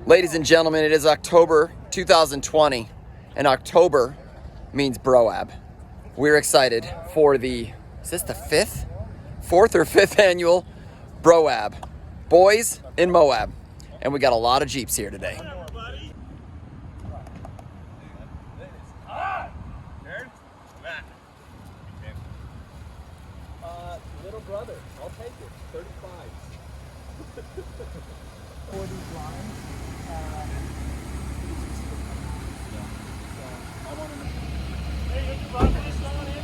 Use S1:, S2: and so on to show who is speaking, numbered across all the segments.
S1: Ladies and gentlemen, it is October 2020, and October means BROAB. We're excited for is this the fourth or fifth annual BROAB, Boys in Moab. And we got a lot of Jeeps here today.
S2: Little brother, I'll take it. 35. For these lines, I want to. Hey, you can run for this one in?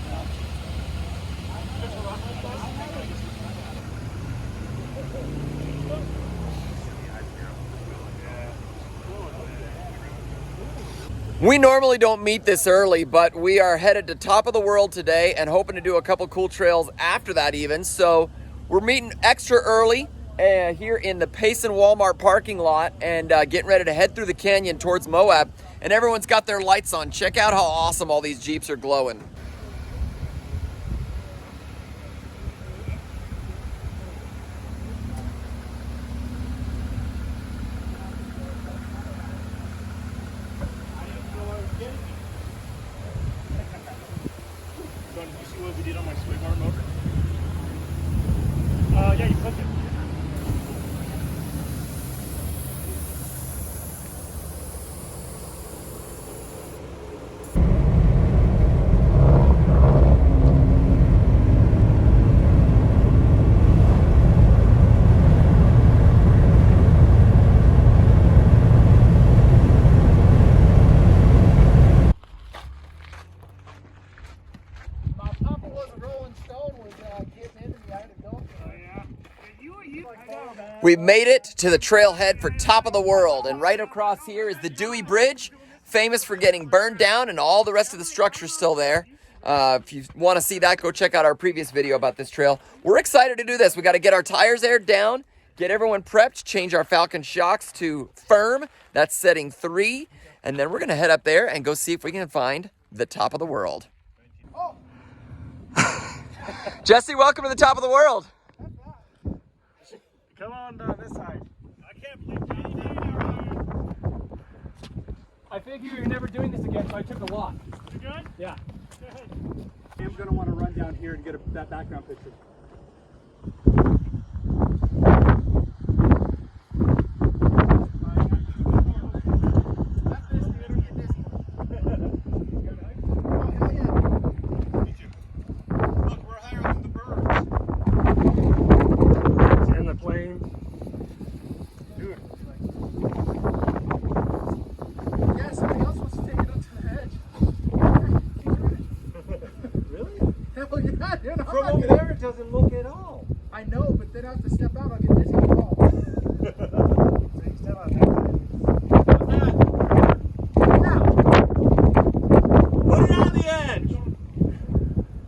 S1: We normally don't meet this early, but we are headed to Top of the World today and hoping to do a couple cool trails after that even. So we're meeting extra early here in the Payson Walmart parking lot and getting ready to head through the canyon towards Moab. And everyone's got their lights on. Check out how awesome all these Jeeps are glowing.
S2: Did you see what we did on my sway bar motor? Yeah, you clipped it.
S1: We've made it to the trailhead for Top of the World, and right across here is the Dewey Bridge, famous for getting burned down, and all the rest of the structure's still there. If you want to see that, go check out our previous video about this trail. We're excited to do this. We got to get our tires aired down, get everyone prepped, change our Falcon shocks to firm. That's setting 3, and then we're going to head up there and go see if we can find the Top of the World.
S2: Oh.
S1: Jesse, welcome to the Top of the World.
S2: Come on down this side. I can't believe you. I figured you were never doing this again, so I took a walk. You good? Yeah. Good. I'm going to want to run down here and get that background picture. From over there, it doesn't look at all.
S3: I know, but then I have to step out. I'll get dizzy and fall.
S2: So you step out there. What's that?
S3: Now,
S2: Put it on the edge.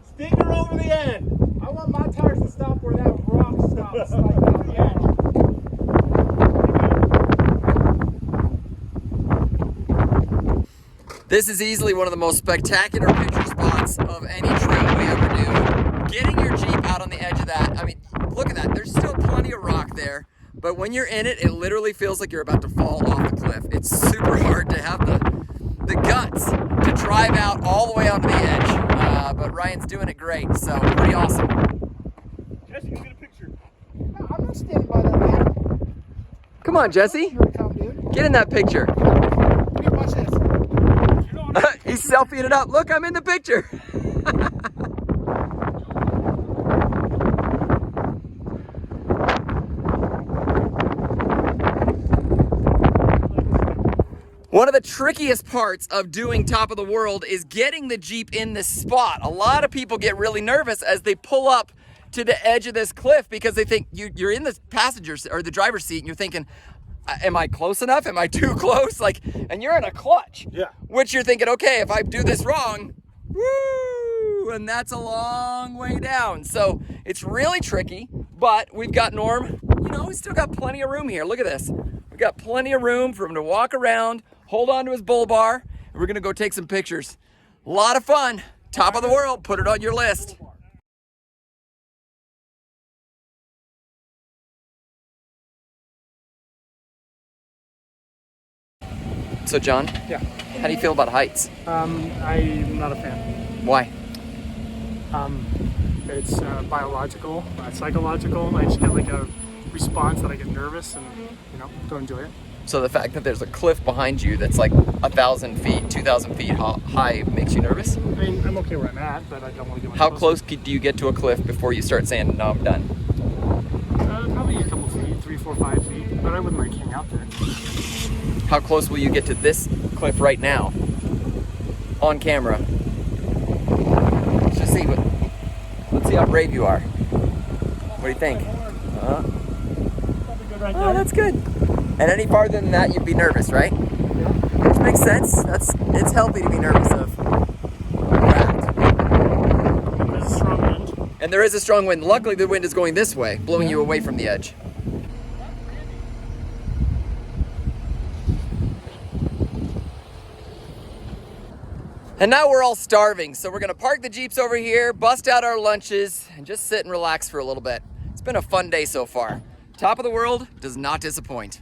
S2: Stick her over the end.
S3: I want my tires to stop where that rock stops, like on the edge.
S1: This is easily one of the most spectacular picture spots of any trail we ever do. Getting your Jeep out on the edge of that, I mean, look at that. There's still plenty of rock there, but when you're in it, it literally feels like you're about to fall off the cliff. It's super hard to have the guts to drive out all the way onto the edge, but Ryan's doing it great, so pretty awesome.
S2: Jesse, can we get a picture?
S3: No, I'm not standing by that man.
S1: Come on, Jesse.
S3: You're gonna come, dude.
S1: Get in that picture.
S3: Here, watch this.
S1: He's selfieing it up. Look, I'm in the picture. One of the trickiest parts of doing Top of the World is getting the Jeep in this spot. A lot of people get really nervous as they pull up to the edge of this cliff because they think you're in the passenger or the driver's seat and you're thinking, am I close enough? Am I too close? Like, and you're in a clutch.
S2: Yeah.
S1: Which you're thinking, okay, if I do this wrong, woo, and that's a long way down. So it's really tricky, but we've got Norm, we still got plenty of room here. Look at this. We've got plenty of room for him to walk around, hold on to his bull bar, and we're gonna go take some pictures. A lot of fun. Top of the World, put it on your list. So John,
S2: Yeah.
S1: how do you feel about heights?
S2: I'm not a fan.
S1: Why?
S2: It's biological, psychological. I just get like a response that I get nervous and, don't enjoy it.
S1: So the fact that there's a cliff behind you that's like 1,000 feet, 2,000 feet high makes you nervous?
S2: I mean, I'm okay where I'm at, but I don't want to get much
S1: How
S2: closer.
S1: close do you get to a cliff before you start saying, no, I'm done?
S2: Probably a couple feet, 3, 4, 5 feet, but I wouldn't like hang out there.
S1: How close will you get to this cliff right now? On camera. Let's just see let's see how brave you are. What do you think?
S2: Probably good right
S1: Oh, that's good. And any farther than that, you'd be nervous, right? Which makes sense. It's healthy to be nervous of that.
S2: There's a strong wind.
S1: And there is a strong wind. Luckily, the wind is going this way, blowing you away from the edge. And now we're all starving, so we're gonna park the Jeeps over here, bust out our lunches, and just sit and relax for a little bit. It's been a fun day so far. Top of the world does not disappoint.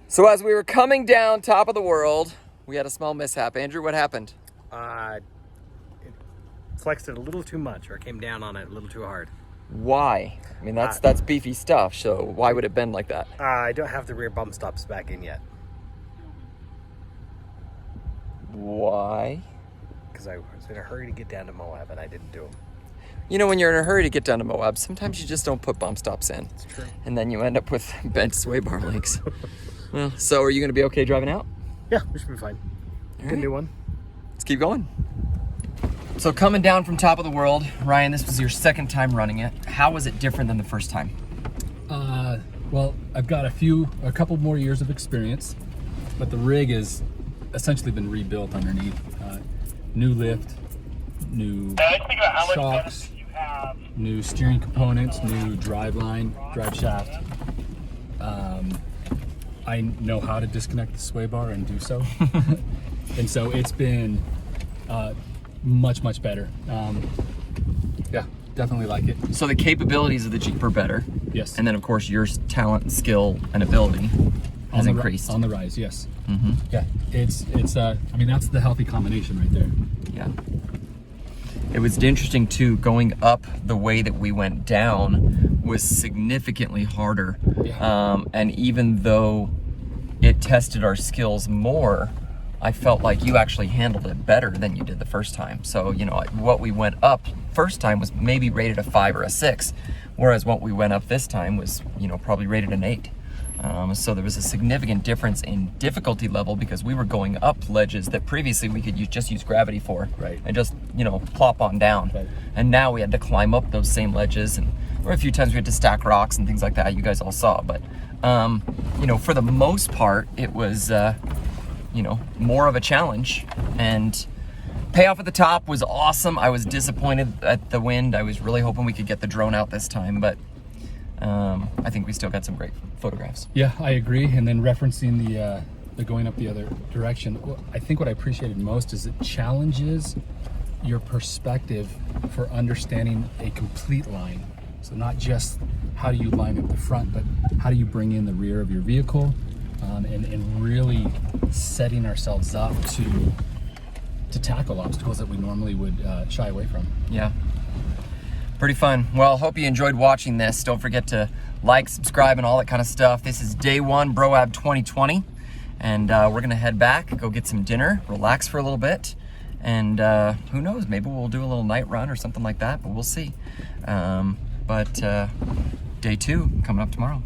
S1: So as we were coming down top of the world, we had a small mishap. Andrew, what happened?
S4: It flexed it a little too much, or came down on it a little too hard.
S1: Why? I mean, that's beefy stuff, so why would it bend like that?
S4: I don't have the rear bump stops back in yet,
S1: Why?
S4: because I was in a hurry to get down to Moab, and I didn't do them.
S1: You know, when you're in a hurry to get down to Moab, sometimes you just don't put bump stops in.
S4: It's true.
S1: And then you end up with bent sway bar links. Well, so are you going to be okay driving out?
S4: Yeah, we should be fine. Good new one.
S1: Let's keep going. So coming down from top of the world, Ryan, this was your second time running it. How was it different than the first time?
S5: Well, I've got a couple more years of experience, but the rig has essentially been rebuilt underneath. New lift, new shocks, new steering components, new drive shaft. I know how to disconnect the sway bar and do so. And so it's been much better. Yeah, definitely like it.
S1: So the capabilities of the Jeep are better.
S5: Yes.
S1: And then, of course, your talent, skill, and ability has increased.
S5: On the rise, yes.
S1: Mm-hmm.
S5: Yeah, it's. I mean, that's the healthy combination right there.
S1: Yeah. It was interesting too, going up the way that we went down was significantly harder.
S5: Yeah.
S1: And even though it tested our skills more, I felt like you actually handled it better than you did the first time. So, what we went up first time was maybe rated a 5 or a 6, whereas what we went up this time was, probably rated an 8. So there was a significant difference in difficulty level because we were going up ledges that previously we could just use gravity for,
S5: Right.
S1: and just plop on down.
S5: Right.
S1: And now we had to climb up those same ledges, and or a few times we had to stack rocks and things like that. You guys all saw, but for the most part, it was more of a challenge. And payoff at the top was awesome. I was disappointed at the wind. I was really hoping we could get the drone out this time, but I think we still got some great photographs.
S5: Yeah, I agree. And then referencing the going up the other direction, I think what I appreciated most is it challenges your perspective for understanding a complete line. So not just how do you line up the front, but how do you bring in the rear of your vehicle, and really setting ourselves up to tackle obstacles that we normally would shy away from.
S1: Yeah. Pretty fun. Well, hope you enjoyed watching this. Don't forget to like, subscribe, and all that kind of stuff. This is day 1, BROAB 2020. And we're going to head back, go get some dinner, relax for a little bit. And who knows, maybe we'll do a little night run or something like that, but we'll see. Day 2 coming up tomorrow.